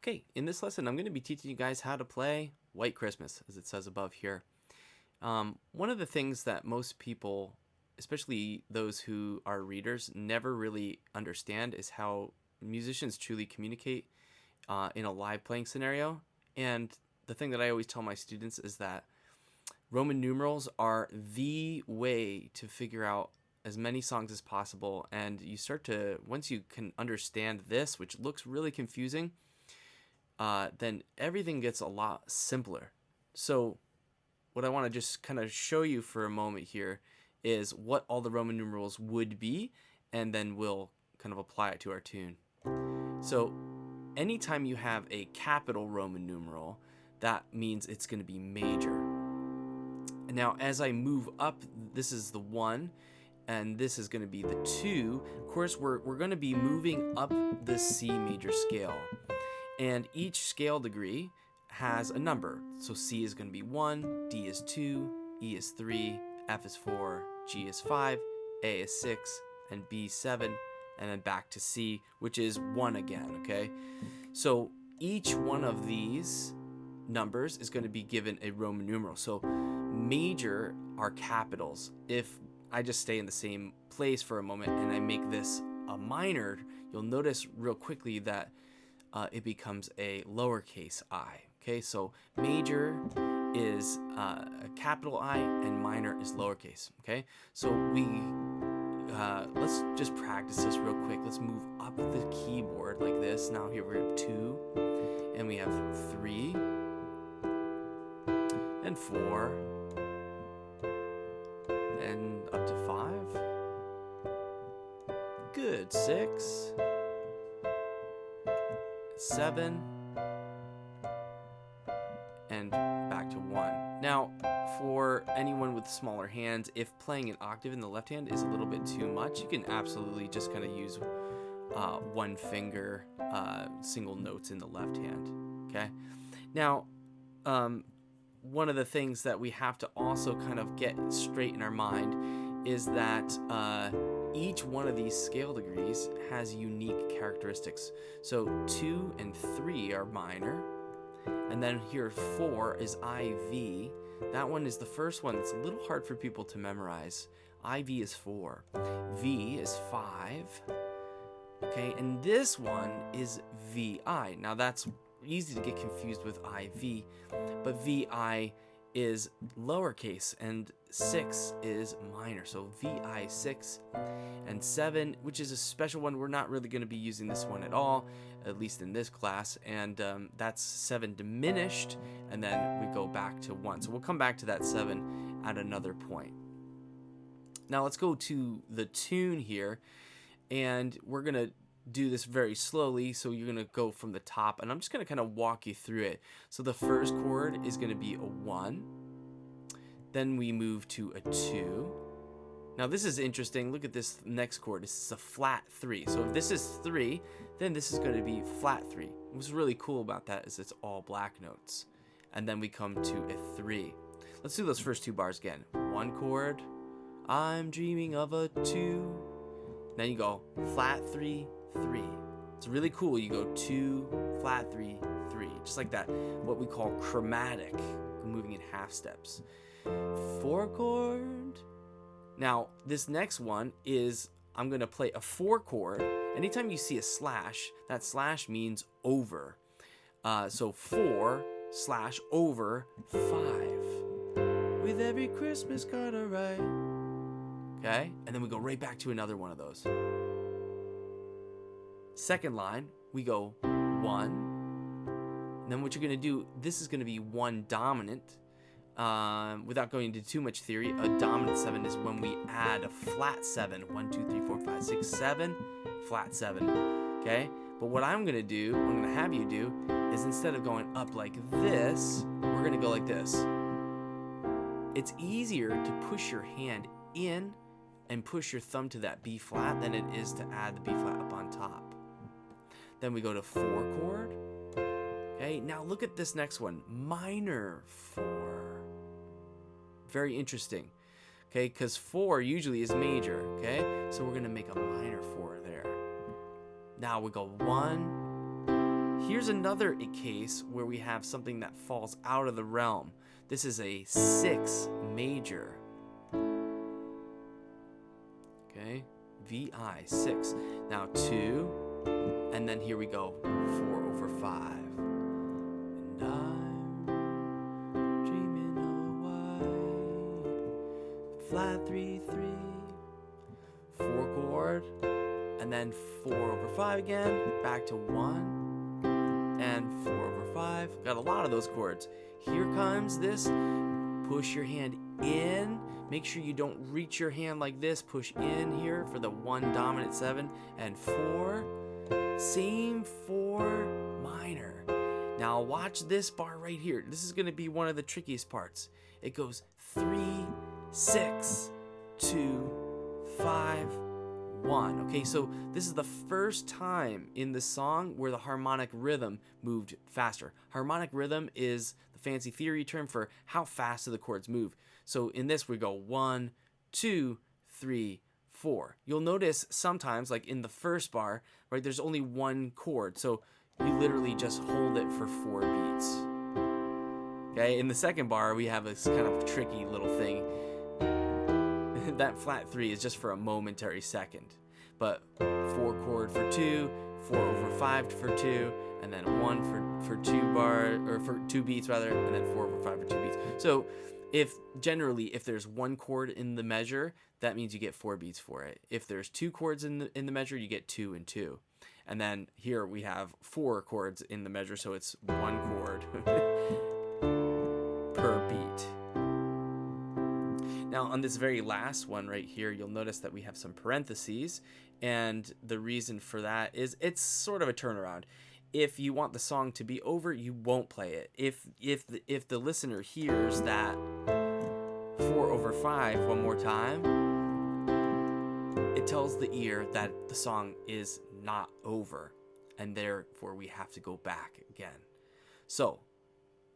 Okay, in this lesson, I'm going to be teaching you guys how to play White Christmas, as it says above here. One of the things that most people, especially those who are readers, never really understand is how musicians truly communicate in a live playing scenario. And the thing that I always tell my students is that Roman numerals are the way to figure out as many songs as possible. And you start to, once you can understand this, which looks really confusing, then everything gets a lot simpler. So what I want to just kind of show you for a moment here is what all the Roman numerals would be, and then we'll kind of apply it to our tune. So anytime you have a capital Roman numeral, that means it's going to be major. Now as I move up, this is the 1, and this is going to be the 2. Of course, we're going to be moving up the C major scale. And each scale degree has a number. So C is going to be 1, D is 2, E is 3, F is 4, G is 5, A is 6, and B 7, and then back to C, which is 1 again, okay? So each one of these numbers is going to be given a Roman numeral. So major are capitals. If I just stay in the same place for a moment and I make this a minor, you'll notice real quickly that it becomes a lowercase I. Okay, so major is a capital I and minor is lowercase. Okay, so let's just practice this real quick. Let's move up the keyboard like this. Now here we have 2, and we have 3, and 4, and up to 5. Good, 6. 7, and back to 1. Now, for anyone with smaller hands, if playing an octave in the left hand is a little bit too much, you can absolutely just kind of use one finger, single notes in the left hand. Okay. Now, one of the things that we have to also kind of get straight in our mind is that each one of these scale degrees has unique characteristics. So 2 and 3 are minor, and then here 4 is IV. That one is the first one that's a little hard for people to memorize. IV is 4, V is 5, okay, and this one is VI. Now that's easy to get confused with IV, but VI is lowercase and 6 is minor. So VI 6, and 7, which is a special one. We're not really going to be using this one at all, at least in this class, and that's 7 diminished, and then we go back to 1. So we'll come back to that 7 at another point. Now let's go to the tune here, and we're going to do this very slowly. So you're going to go from the top, and I'm just going to kind of walk you through it. So the first chord is going to be a 1. Then we move to a 2. Now this is interesting. Look at this next chord. This is a flat 3. So if this is 3, then this is going to be flat 3. What's really cool about that is it's all black notes. And then we come to a 3. Let's do those first 2 bars again. 1 chord. I'm dreaming of a 2. Then you go flat 3, 3. It's really cool. You go 2, flat 3, 3. Just like that. What we call chromatic, moving in half steps. 4 chord. Now, this next one is, I'm going to play a 4 chord. Anytime you see a slash, that slash means over. So 4 slash over 5. With every Christmas card I write. Okay? And then we go right back to another one of those. Second line, we go 1. And then what you're going to do, this is going to be 1 dominant. Without going into too much theory, a dominant 7 is when we add a flat 7. 1, 2, 3, 4, 5, 6, 7, flat 7. Okay? But what I'm going to do, what I'm going to have you do, is instead of going up like this, we're going to go like this. It's easier to push your hand in and push your thumb to that B flat than it is to add the B flat up on top. Then we go to 4 chord. Okay, now look at this next one, minor 4. Very interesting. Okay, because 4 usually is major. Okay, so we're gonna make a minor 4 there. Now we go 1, here's another case where we have something that falls out of the realm. This is a 6 major. Okay, VI, 6. Now 2, and then here we go, 4/5. And I'm dreaming of white, flat 3/3, 4 chord, and then 4/5 again, back to 1, and 4/5. Got a lot of those chords. Here comes this. Push your hand in. Make sure you don't reach your hand like this. Push in here for the 1 dominant 7 and 4. Same 4 minor. Now watch this bar right here. This is going to be one of the trickiest parts. It goes 3, 6, 2, 5, 1. Okay, so this is the first time in the song where the harmonic rhythm moved faster. Harmonic rhythm is the fancy theory term for how fast do the chords move. So in this we go 1, 2, 3, 4. You'll notice sometimes, like in the first bar, right, there's only 1 chord. So you literally just hold it for 4 beats. Okay, in the second bar we have this kind of tricky little thing. That flat 3 is just for a momentary second. But 4 chord for 2, 4/5 for 2, and then 1 for 2 bar, or for 2 beats rather, and then 4/5 for 2 beats. So if there's 1 chord in the measure, that means you get 4 beats for it. If there's 2 chords in the measure, you get 2 and 2. And then here we have 4 chords in the measure, so it's 1 chord per beat. Now on this very last one right here, you'll notice that we have some parentheses, and the reason for that is it's sort of a turnaround. If you want the song to be over, you won't play it. If the listener hears that 4/5 one more time, it tells the ear that the song is not over, and therefore we have to go back again. So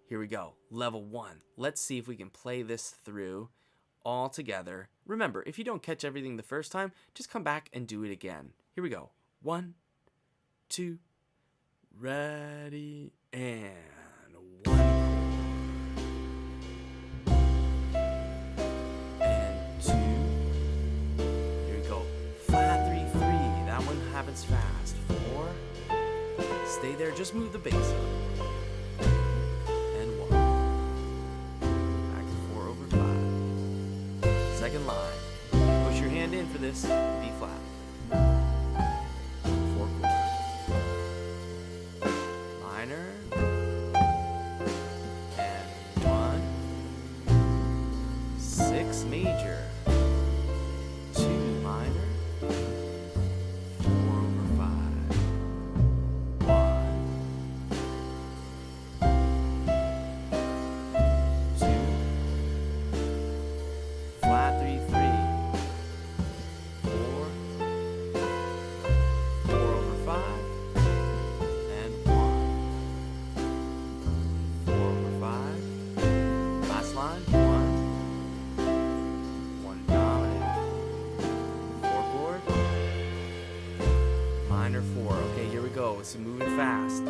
here we go, level 1. Let's see if we can play this through all together. Remember, if you don't catch everything the first time, just come back and do it again. Here we go. 1, 2, ready, and 1 and 2. Here we go. Flat 3/3. That one happens fast. 4. Stay there. Just move the bass up. And 1. Back to 4/5. Second line. Push your hand in for this. B flat. 4 chord. Minor. And 1. 6 major. 2 minor. 4/5. 1. 2. Flat 3/3. 4. 4/5. And 1. 4/5. Last line. 1. 1 dominant. 4 chord. Minor 4. Okay, here we go. It's moving fast.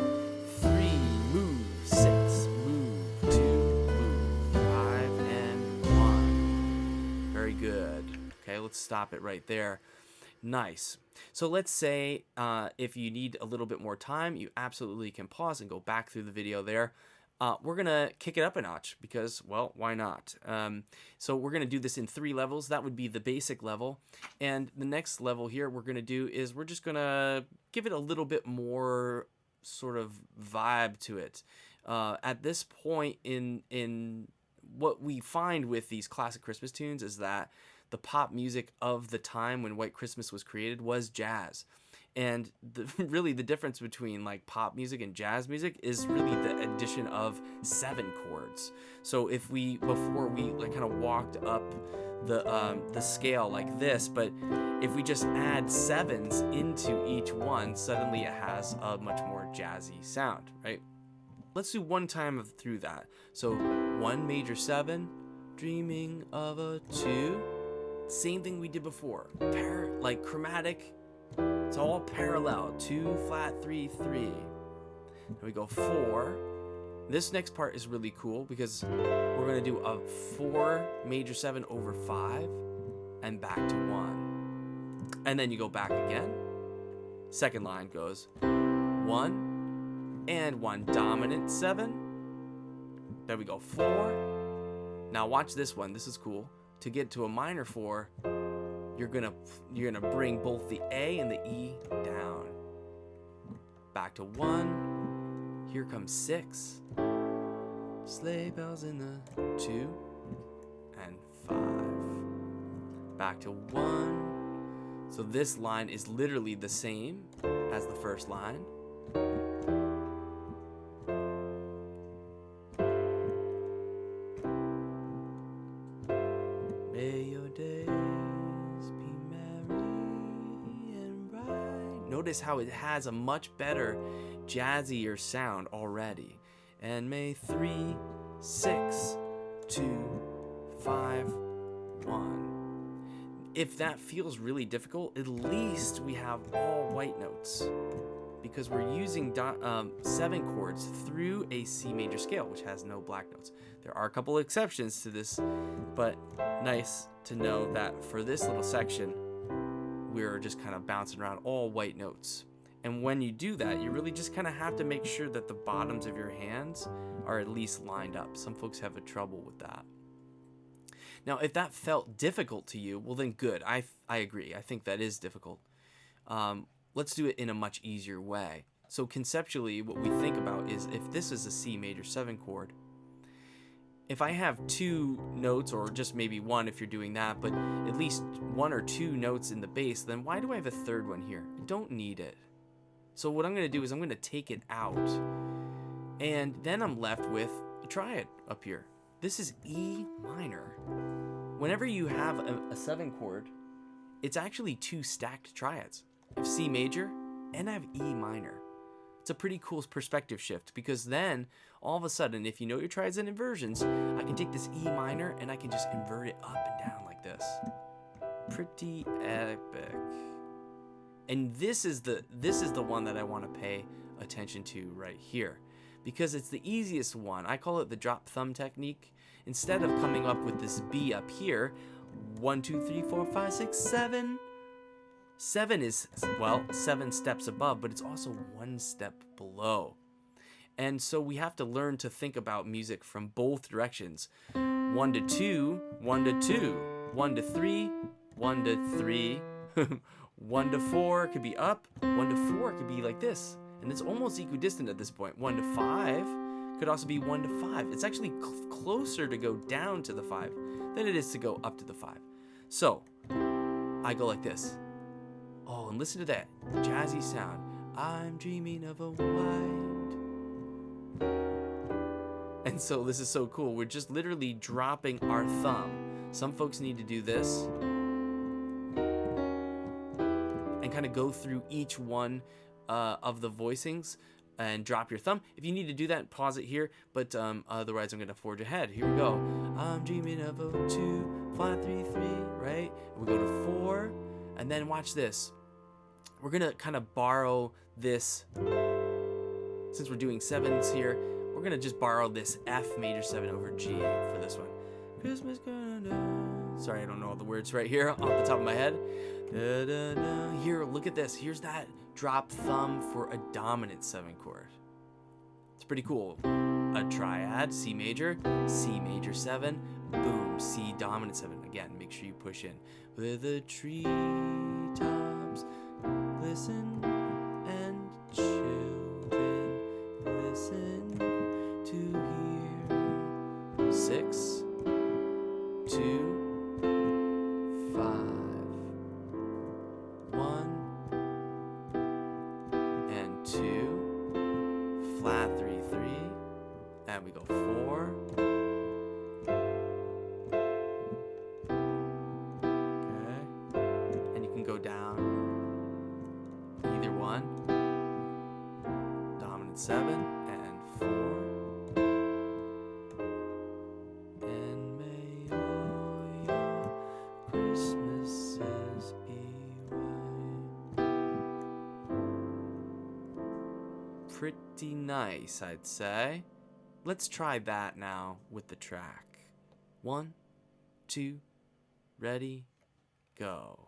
3, move. 6, move. 2, move. 5, and 1. Very good. Okay, let's stop it right there. Nice. So let's say if you need a little bit more time, you absolutely can pause and go back through the video there. We're going to kick it up a notch because, well, why not? So we're going to do this in 3 levels. That would be the basic level. And the next level here we're going to do is we're just going to give it a little bit more sort of vibe to it. At this point in what we find with these classic Christmas tunes is that the pop music of the time when White Christmas was created was jazz. And really the difference between like pop music and jazz music is really the addition of 7 chords. So if before we like kind of walked up the scale like this, but if we just add 7s into each one, suddenly it has a much more jazzy sound, right? Let's do one time through that. So 1 major 7, dreaming of a 2. Same thing we did before. Like chromatic. It's all parallel. 2 flat 3 3. Then we go 4. This next part is really cool because we're going to do a 4 major 7 over 5 and back to 1. And then you go back again. Second line goes 1 and 1 dominant 7. Then we go 4. Now watch this one. This is cool. To get to a minor 4, you're gonna bring both the A and the E down. Back to 1. Here comes 6. Sleigh bells in the 2 and 5. Back to 1. So this line is literally the same as the first line. May your days be merry and bright. Notice how it has a much better, jazzier sound already. And may 3, 6, 2, 5, 1. If that feels really difficult, at least we have all white notes because we're using 7 chords through a C major scale, which has no black notes. There are a couple of exceptions to this, but nice to know that for this little section, we're just kind of bouncing around all white notes. And when you do that, you really just kind of have to make sure that the bottoms of your hands are at least lined up. Some folks have a trouble with that. Now, if that felt difficult to you, well then good. I agree. I think that is difficult. Let's do it in a much easier way. So conceptually, what we think about is if this is a C major 7 chord, if I have 2 notes, or just maybe 1 if you're doing that, but at least 1 or 2 notes in the bass, then why do I have a 3rd one here? I don't need it. So what I'm going to do is I'm going to take it out, and then I'm left with a triad up here. This is E minor. Whenever you have a 7 chord, it's actually 2 stacked triads. I have C major and I have E minor. It's a pretty cool perspective shift because then all of a sudden, if you know your triads and inversions, I can take this E minor and I can just invert it up and down like this. Pretty epic. And this is the one that I want to pay attention to right here because it's the easiest one. I call it the drop thumb technique. Instead of coming up with this B up here, 1, 2, 3, 4, 5, 6, 7. 7 is, well, 7 steps above, but it's also 1 step below. And so we have to learn to think about music from both directions. 1 to 2, 1 to 2, 1 to 3, 1 to 3, 1 to 4 could be up, 1 to 4 could be like this. And it's almost equidistant at this point. 1 to 5 could also be 1 to 5. It's actually closer to go down to the 5 than it is to go up to the 5. So I go like this. Oh, and listen to that jazzy sound. I'm dreaming of a white. And so this is so cool. We're just literally dropping our thumb. Some folks need to do this and kind of go through each one of the voicings and drop your thumb. If you need to do that, pause it here, but otherwise I'm going to forge ahead. Here we go. I'm dreaming of a 2, 5, 3, 3, right? And we go to 4, and then watch this. We're going to kind of borrow this, since we're doing 7s here, we're going to just borrow this F major 7 over G for this one. Christmas gonna. Sorry, I don't know all the words right here off the top of my head. Da, da, da. Here, look at this. Here's that drop thumb for a dominant 7 chord. It's pretty cool. A triad, C major 7, boom, C dominant 7. Again, make sure you push in. With the treetops glisten and children listen to hear 6, 2, 5, 1, and 2, flat 3, 3, and we go 4. Okay, and you can go down either one, dominant 7 and 4. And may all your Christmases be white. Pretty nice, I'd say. Let's try that now with the track. 1, 2, ready, go.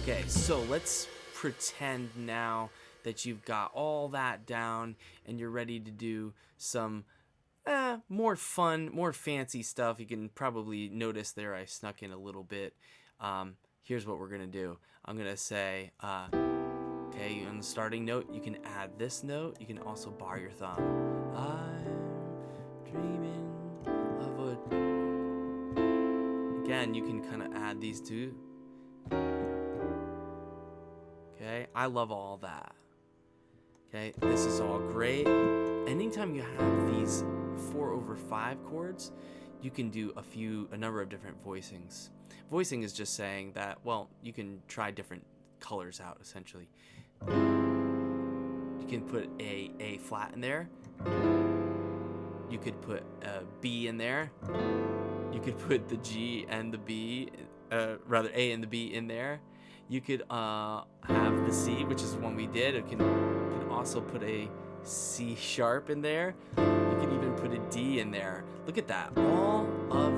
Okay, so let's pretend now that you've got all that down and you're ready to do some more fun, more fancy stuff. You can probably notice there I snuck in a little bit. Here's what we're going to do. I'm going to say, okay, on the starting note, you can add this note. You can also bar your thumb. I'm dreaming of a... Again, you can kind of add these two. Okay, I love all that. Okay, this is all great. Anytime you have these 4/5 chords, you can do a number of different voicings. Voicing is just saying that, well, you can try different colors out, essentially. You can put a flat in there. You could put a B in there. You could put the G and the B, rather A and the B in there. You could have the C, which is the one we did. You can also put a C sharp in there. You can even put a D in there. Look at that. All of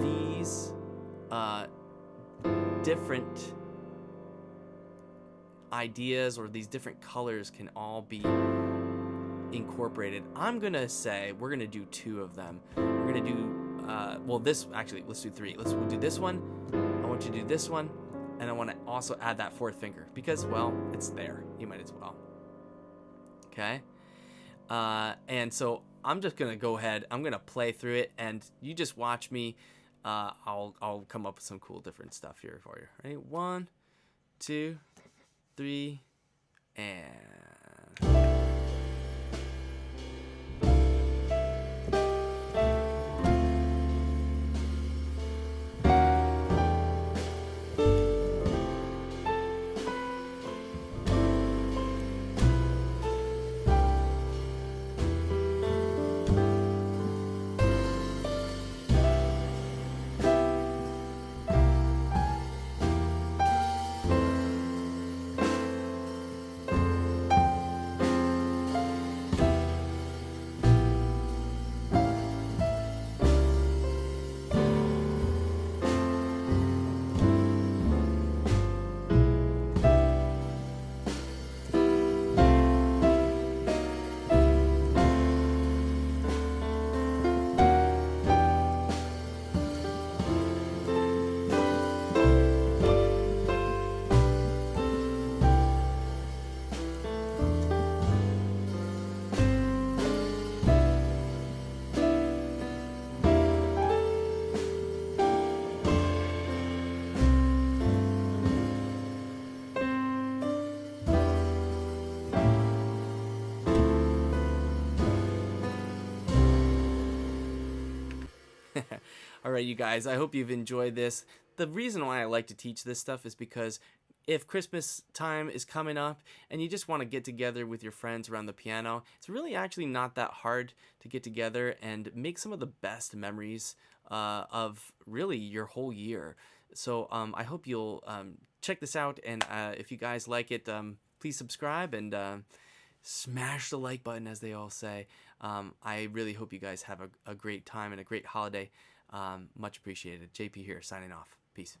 these different ideas or these different colors can all be incorporated. I'm going to say we're going to do 2 of them. We're going to do, well, this, actually, let's do 3. We'll do this one. I want you to do this one. And I want to also add that 4th finger because, well, it's there. You might as well. Okay? And so I'm just going to go ahead. I'm going to play through it, and you just watch me. I'll come up with some cool different stuff here for you. Ready? 1, 2, 3, and... All right, you guys, I hope you've enjoyed this. The reason why I like to teach this stuff is because if Christmas time is coming up and you just want to get together with your friends around the piano, it's really actually not that hard to get together and make some of the best memories of really your whole year. So I hope you'll check this out, and if you guys like it, please subscribe and smash the like button, as they all say. I really hope you guys have a great time and a great holiday. Much appreciated. JP here, signing off. Peace.